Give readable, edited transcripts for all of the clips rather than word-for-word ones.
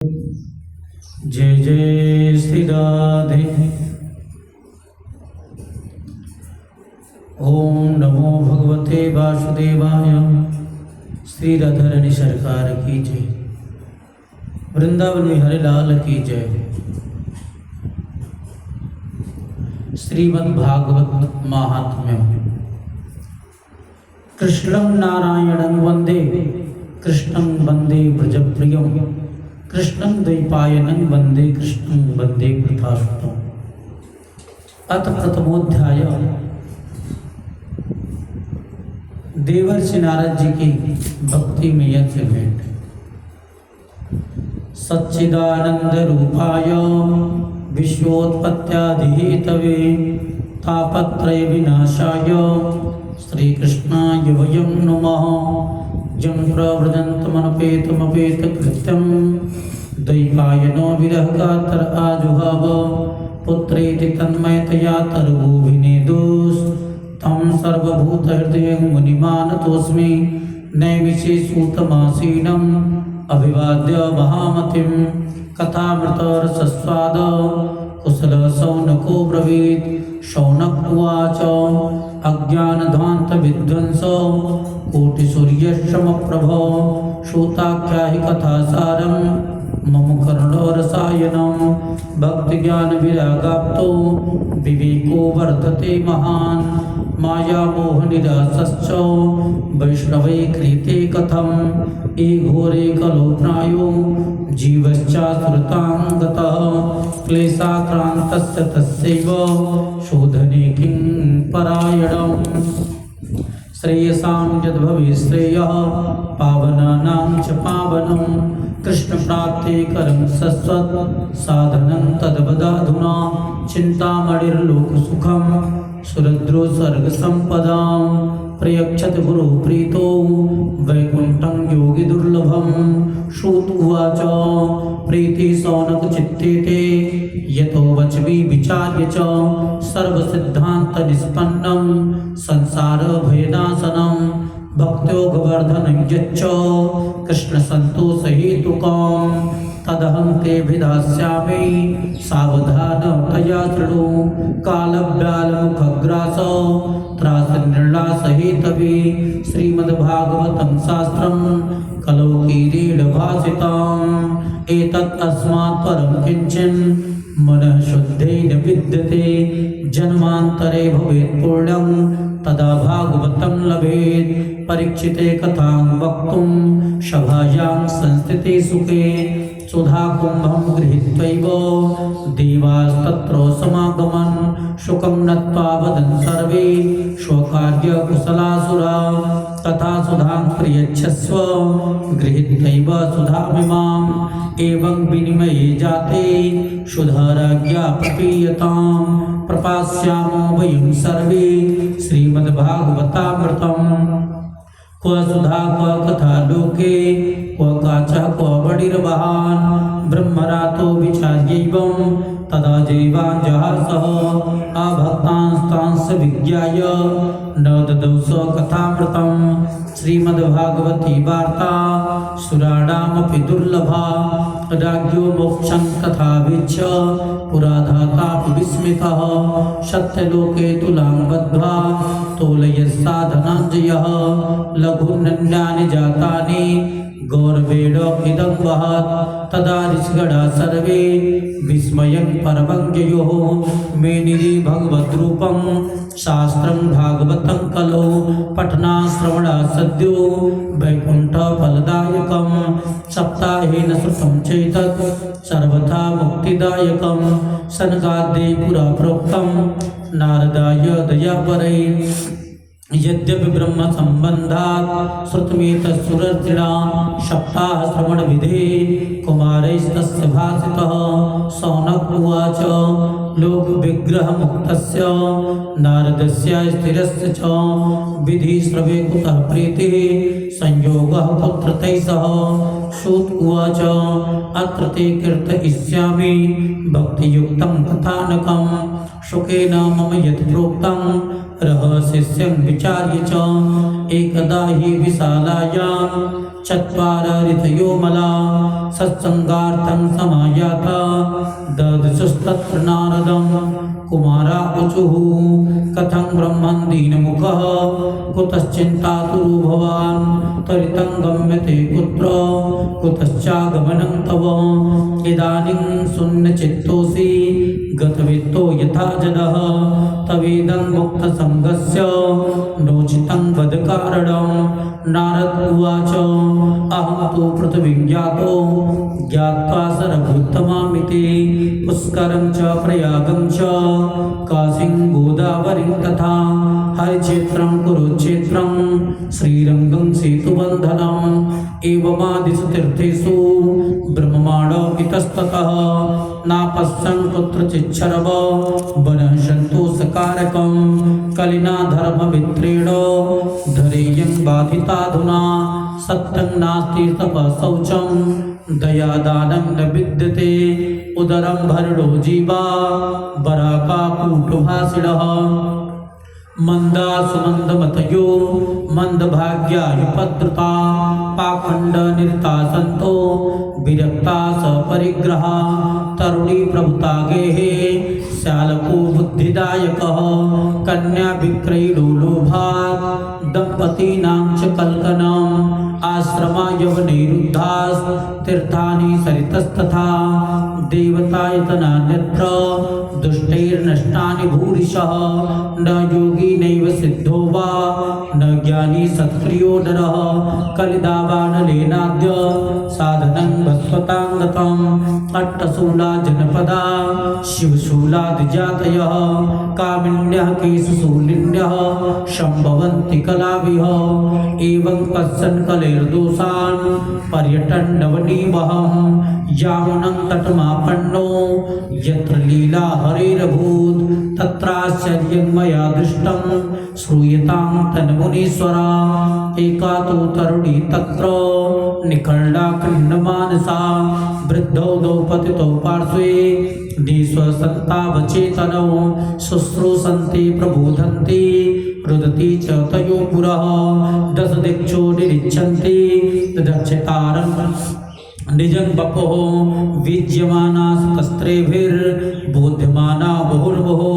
जय जय श्री राधे। ओम नमो भगवते वासुदेवाय। श्री राधारानी सरकार की जय। वृंदावन विहारी लाल की जय। श्रीमद् भागवत महात्म्य। कृष्णं नारायणं वंदे, कृष्णं वंदे ब्रजप्रियं, कृष्णं द्वैपायनं वंदे, कृष्णं वंदे कृतार्थम्। अथ प्रथमोध्याय। देवर्षि नारद जी की भक्ति में यज्ञ भेंट। सच्चिदानंद रूपाय विश्वोत्पत्त्यादिहेतवे तापत्रय विनाशाय श्री कृष्णाय वयं नमः। जं प्रव्रजन्तमनपेतमपेत कृत्यं द्वैपायनो विरहकातर आजुहाव पुत्रेति तन्मयतया तर्वोऽभिनेदोस् तं सर्वभूतहृदयं मुनिमानतोऽस्मि नैमिषेसूतमासीनम् अभिवाद्य महामतिं कथामृतरसस्वाद कुशलशौनको ब्रवीत्। शौनक उवाच अज्ञानध्वान्तविध्वंसो कोटिसूर्यश्रमप्रभो श्रुताख्याहि कथासारं मम कर्णोरसायनं। भक्तिज्ञानविरागाप्तो विवेको वर्धते महान् मायामोहनिरासश्च वैष्णवै क्रियते कथं। ये घोरे कलोनायो जीवश्चासुरतां गतः क्लेशाक्रान्तस्य तस्यैव शोधने किं परायणम्। श्रेयसां यद्भवेत् श्रेयः पावनानां च पावनं कृष्णप्राप्ते करं सस्वत् साधनं तद्वदाधुना। चिन्तामणिर्लोकसुखं सुरद्रो स्वर्गसम्पदां प्रयच्छत् गुरुप्रीतो वैकुण्ठं योगिदुर्लभं। श्रुत उवाच प्रीति शौनकचित्ते ते यतो वच्मि विचार्य च सर्वसिद्धान्तनिष्पन्नं संसारभयनाशनं भक्त्योगवर्धनं यच्च कृष्णसन्तोषहेतुकं तदहं ते विधास्यामि सावधानतया शृणु। कालव्यालमुखग्रासो त्रासनिर्लासहेतवे श्रीमद्भागवतं शास्त्रं कलौकीरेण भासितम्। एतत् अस्मात् परं किञ्चिन् मनः शुद्धेन विद्यते जन्मान्तरे भवेत् पुण्यं तदा भागवतं लभेत्। परीक्षिते कथां वक्तुं सभायां संस्थिते सुखे सुधाकुम्भं गृहीत्वैव देवास्तत्र समागमन्। शुकं नत्वा वदन् सर्वे स्वकार्यकुशलासुरा तथा सुधां प्रयच्छस्व गृहीत्वैव सुधामिमाम्। एवं विनिमये जाते सुधाराज्ञा प्रपीयतां प्रपास्यामो वयं सर्वे श्रीमद्भागवतामृतम्। क्व सुधा क्व कथा लोके क्व काचः क्व वडिर्वाहान् ब्रह्मरातो विचार्यैवं तदा जैवाञ्जहासः अभक्तांस्तांस विज्ञाय न ददौ स कथामृतम्। श्रीमद्भागवती वार्ता सुराणामपि दुर्लभा राज्ञो मोक्षं तथाभिच्छ पुराधातापि विस्मितः। सत्यलोके तुलां बद्ध्वा तोलयस्साधनाञ्जयः लघुन्नन्यानि जातानि गौरवेण इदं वहत्। तदा ऋषिगणा सर्वे विस्मयं परमं जयोः मेनिरे भगवद्रूपं शास्त्रं भागवतं कलो पठनाश्रवणा सद्यो वैकुण्ठफलदायकं। सप्ताहेन श्रुतं चैतत् सर्वथा मुक्तिदायकं। सनकादि पुरा प्रोक्तं नारदाय दयापरै यद्यपि ब्रह्म संबंधात् श्रुतमेतत् सुरर्षिणां सप्ताह श्रवण विधे कुमारैस्तस्य भासितः। शौनक उवाच लोक विग्रह मुक्तस्य नारदस्य स्थिरस्य च विधि श्रवे कुतः प्रीतिः संयोगः पुत्रतैः सह। श्रुत उवाच अत्र ते कीर्तयिष्यामि भक्तियुक्तं कथानकं शुकेन मम यत् प्रोक्तं रहस्यं विचार्य च। एकदा हि विशालायां चत्वाररितयो मला सत्संगार्थं समायाता ददृशस्तत्र नारदं कुमारा उचुः कथं ब्रह्मन् दीनमुखः कुतश्चिन्तातुरो भवान् त्वरितं गम्यते कुत्र कुतश्चागमनं तव इदानीं शून्यचित्तोऽसि गतवित्तो यथा जडः तवेदं मुक्तसङ्गस्य नोचितं वद कारणं नारद उवाच अहं तु पृथिवीं जातो ज्ञात्वा सरभूत्तमामिति पुष्करं च प्रयागं च काशीं गोदावरीं तथा हरिक्षेत्रं कुरुक्षेत्रं श्रीरङ्गं सेतुबन्धनम् एवमादिषु तीर्थेषु ब्रह्ममाणो इतस्ततः नापश्यन् कुत्रचिच्छरव वनः सन्तोषकारकं कलिना धर्ममित्रेण धैर्यं बाधिताधुना सत्यं नास्ति तपः शौचं दयादानं न विद्यते उदरं भरणो जीवा बराकाकूटभाषिणः मंदासुमंदमतयो मंदभाग्यायुपद्रुता पाखंडनिरता सन्तो विरक्ता सपरिग्रहा तरुणी प्रभुता गेहे श्यालको बुद्धिदायकः कन्या विक्रयणो लोभात् दंपतीनां च कल्कनम् आश्रमा यवनिरुद्धास् तीर्थानि सरितस्तथा देवतायतनान्यत्र दुष्टैर्नष्टानि भूरिशः न योगी नैव सिद्धो वा न ज्ञानी सत्क्रियो नरः कलिदावानलेनाद्य साधनं भस्वतां गतम् अट्टशूला जनपदा शिवशूलादिजातयः कामिन्यः केशशूलिन्यः सम्भवन्ति कलाविह एवं पश्यन् कलेर्दोषान् पर्यटन् नवनीवहं यावनं तटमापन्नो यत्र लीला हरेरभूत् तत्राश्चर्यं मया दृष्टं श्रूयतां तन्मुनीश्वरा एका तु तरुणी तत्र निखण्डा खण्डमानसा वृद्धौ द्वौ पतितौ पार्श्वे निःश्वसन्तावचेतनौ शुश्रूषन्ति प्रबोधन्ति रुदति च तयो पुरः दशदिक्षो निरीक्षन्ति दक्षतारं निजं बपोः विज्यमाना सुतस्त्रेभिर्बोध्यमाना मुहुर्मुहुः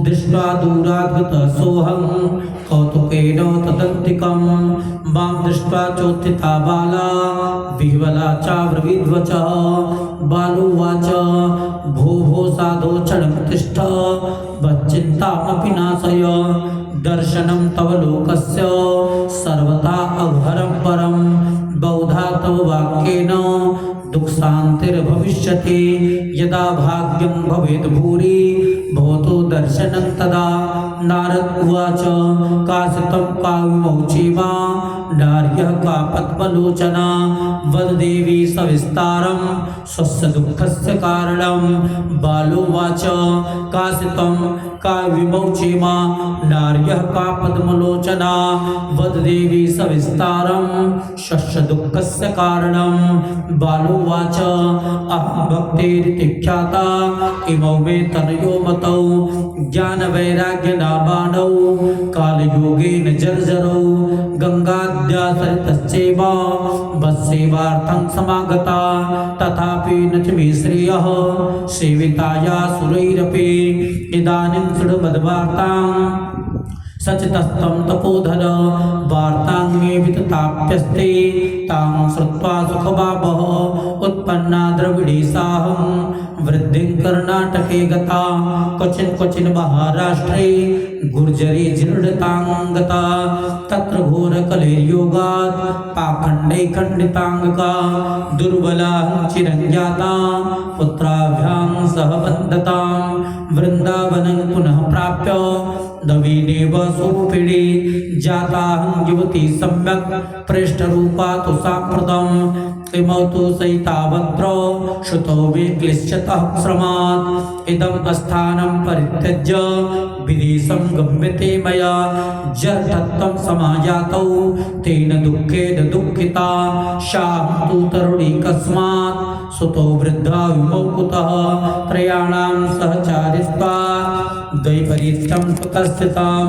दृष्ट्वा दूराद्गतः सोऽहं कौतुकेन तदन्तिकं मां दृष्ट्वा चोत्थिता बाला विह्वला चाब्रवीद्वचः बालोवाच भो भो साधो क्षणं तिष्ठ वच्चिन्तामपि नाशय दर्शनं तव लोकस्य सर्वथा अघरं परं बहुधा तव वाक्येन दुःखशान्तिर्भविष्यति यदा भाग्यं भवेद् भूरि भवतो दर्शनं तदा नारद उवाच कासितं काव्यमौचि वा नार्यः का पद्मलोचना वद देवी सविस्तारं स्वस्य दुःखस्य कारणं बालोवाच कासितं काव्यमौचि मा नार्यः का पद्मलोचना वद देवी सविस्तारं स्वस्य दुःखस्य कारणं बालोवाच अहं भक्तेरिति ख्याता इमौ मे तनयो मतौ ज्ञानवैराग्यनामानौ कालयोगेन जर्जरौ गङ्गाद्यासरितश्चैव वत्सेवार्थं समागता तथापि न च मे श्रेयः सेविताया सुरैरपि इदानीं शृण्वद्वार्तां सचितस्तं तपोधन वार्तां मे वितताप्यस्ते तां श्रुत्वा सुखभावः उत्पन्ना द्रविडेशाहं वृद्धिं कर्णाटके गता क्वचिन् महाराष्ट्रे गुर्जरी जीर्णताङ्गता तत्र घोरकलेर्योगात् पाखण्डै खण्डिताङ्गका दुर्बला चिरञ्जाता पुत्राभ्यां सह बन्धतां वृन्दावनं पुनः प्राप्य नवीनेव सुरूपिणी जाताहं युवती सम्यक् प्रेष्ठरूपा तु साम्प्रतम् इमौ तु सैतावत्र श्रुतौ मे क्लिश्यतः श्रमात् इदं स्थानं परित्यज्य विदेशं गम्यते मया जर्षत्वं समाजातौ तेन दुःखेन दुःखिता शां तु तरुणी कस्मात् सुतो वृद्धा विमौ कुतः त्रयाणां सहचारित्वा द्वैपरीत्यं कुतस्थितां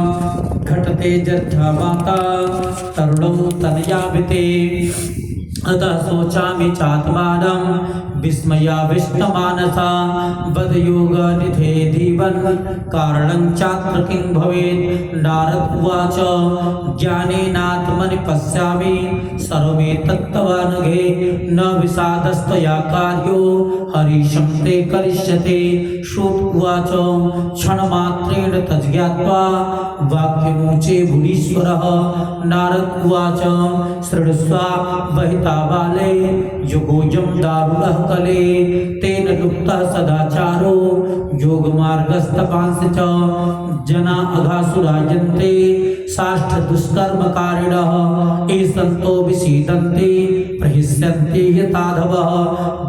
घटते जर्था माता तरुणौ तनयाभिते अतः शोचामि चात्मानं विस्मयाविष्टमानसा बदयोगनिधे धीवन् कारणं चात्र किं भवेत्। नारद उवाच ज्ञानेनात्मनि पश्यामि सर्वमेतत्तवानघे न विषादस्त्वया कार्यो हरीशं ते करिष्यते। श्रुत उवाच क्षणमात्रेण तज्ज्ञात्वा वाक्यमुचे भुरीश्वरः। नारद उवाच शृणुष्व वहिता बाले युगोऽयं दारुणः कले तेन लुप्तः सदाचारो योगमार्गस्तपांसि च जना अघासुरायन्ते साष्ट दुष्कर्मकारिणः ये सन्तो विषीदन्ते प्रहिष्यन्ते यथाधवः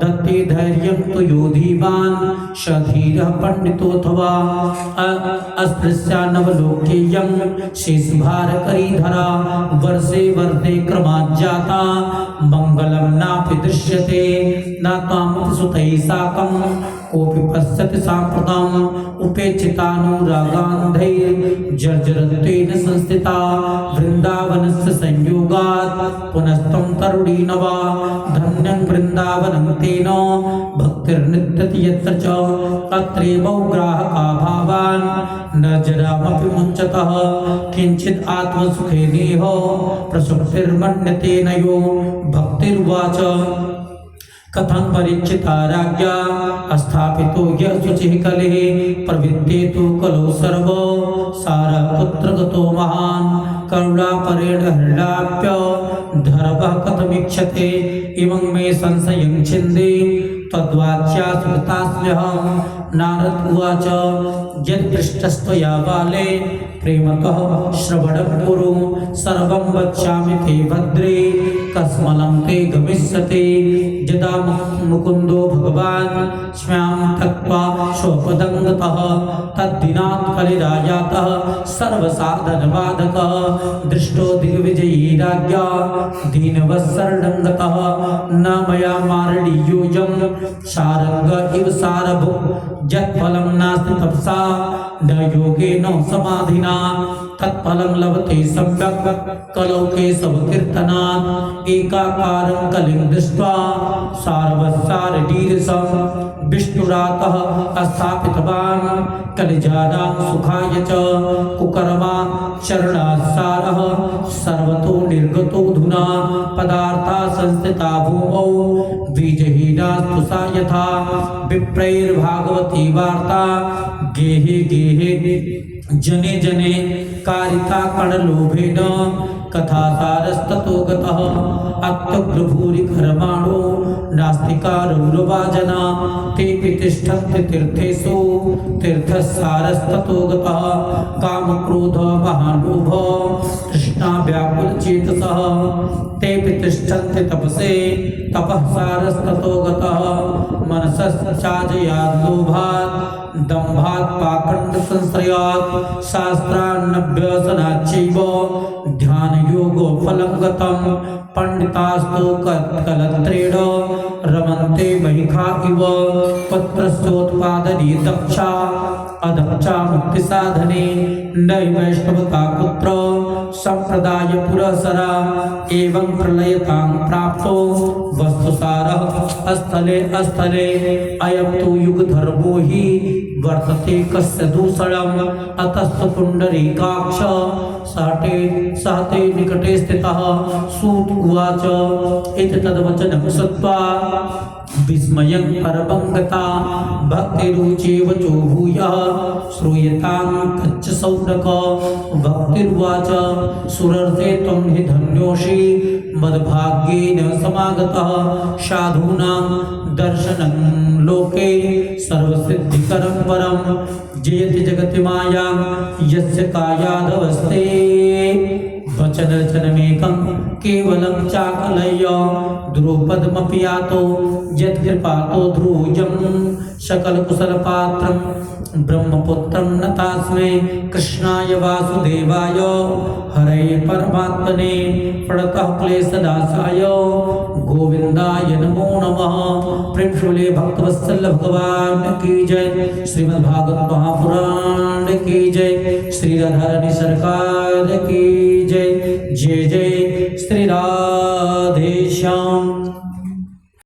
दत्ते धैर्यं तु यो धीमान् स धीरः पण्डितोऽथवा अस्पृश्या नवलोकेयं शेषभारकरीधरा वर्षे वर्धे क्रमाज्जाता मङ्गलं नापि दृश्यते न त्वामपि सुतैः साकं कोऽपि पश्यति साम्प्रतम् उपेक्षितानुरागान्धैर्जर्जरत्वेन संस्थिता वृन्दावनस्य संयोगात् पुनस्त्वं तरुणी नवा धन्यं वृन्दावनं तेन भक्तिर्नित्यति यत्र च तत्रैवौ ग्राहका भावान् न जरामपि मुञ्चतः किञ्चित् आत्मसुखेनेह प्रसुप्तिर्मन्यते नयो। भक्तिर्वाच कथं परीक्षिता राज्ञा स्थापितो यः शुचिः कलेः प्रवृत्ते तु कलौ सर्वो सारः पुत्रगतो महान् करुणापरेण हृणाप्य धर्मः कथमीक्षते इमं मे संशयं छिन्दे तद्वाच्या सुकृतास्म्यहम्। नारद उवाच यत्पृष्टस्त्वया बाले प्रेमतः श्रवणं कुरु सर्वं वक्ष्यामि ते भद्रे कस्मलं ते गमिष्यते। यदा मुकुन्दो भगवान् स्वां त्यक्त्वा स्वपदं गतः तद्दिनात् कलिरायातः सर्वसाधनबाधकः दृष्टो दिग्विजयी राज्ञा दीनवत्सरणं गतः न मया मारणीयोऽयं सारंग इव सारभुक् यत्फलं नास्ति तपसा न योगेन समाधिना तत्फलं लभते सम्यक् कलौ केशवकीर्तनात् एकाकारं कलिं दृष्ट्वा सारवत्सारडीरसं विष्णुरातः स्थापितवान् कलिजानां सुखाय च कुकर्मा चरणासारः सर्वतो निर्गतोऽधुना पदार्था संस्थिता भूमौ बीजहीना स्पृशा यथा विप्रैर्भागवती वार्ता गेहे गेहे जने जने कारिता कणलोभेन कथासारस्ततो गतः अत्यग्रभूरि कर्माणो नास्तिकारौरवाजना तेऽपि तिष्ठन्ति तीर्थेषु तीर्थसारस्ततो गतः कामक्रोध महालोभ तृष्णा व्याकुलचेतसः तेऽपि तिष्ठन्ति तपसे तपःसारस्ततो गतः मनसश्चाजयात् लोभात् दम्भात् पाखण्डसंश्रयात् शास्त्रान्नभ्यसनाच्चैव ध्यानयोगो फलं गतं पंडितास्तु कलत्रेण रमन्ते महिखा इव पत्रस्योत्पादने दक्षा अदक्षा मुक्तिसाधने न वैष्णवता पुत्र संप्रदाय पुरसरा एवं प्रलयतां प्राप्तो वस्तुसारः स्थले स्थले अयं तु युगधर्मो हि वर्तते कस्य दूषणम् अतस्तु पुण्डरीकाक्ष सहते निकटे स्थितः सूत उवाच इति तद्वचनं श्रुत्वा विस्मयं परमं गता भक्तिरुचेव चो भूयः श्रूयतां कच्च सौनक भक्तिर्वाच सुरर्थे त्वं हि धन्योषि मद्भाग्येन समागतः साधूनां दर्शनं लोके सर्वसिद्धिकरं परं जयति जगति मायां यस्य कायादवस्थे वचनरचनमेकं केवलं चाकलय्य द्रुपदमपि यातो यत्कृपातो ध्रुवं सकलकुशलपात्रं ब्रह्मपुत्रं नतास्मै कृष्णाय वासुदेवाय हरये परमात्मने प्रणतः क्लेशनाशाय गोविन्दाय नमो नमः। श्रीमले भक्तवत्सल भगवान की जय। श्रीमद् भागवत महापुराण की जय। श्री राधा रानी सरकार की जय। जय जय श्री राधे श्याम।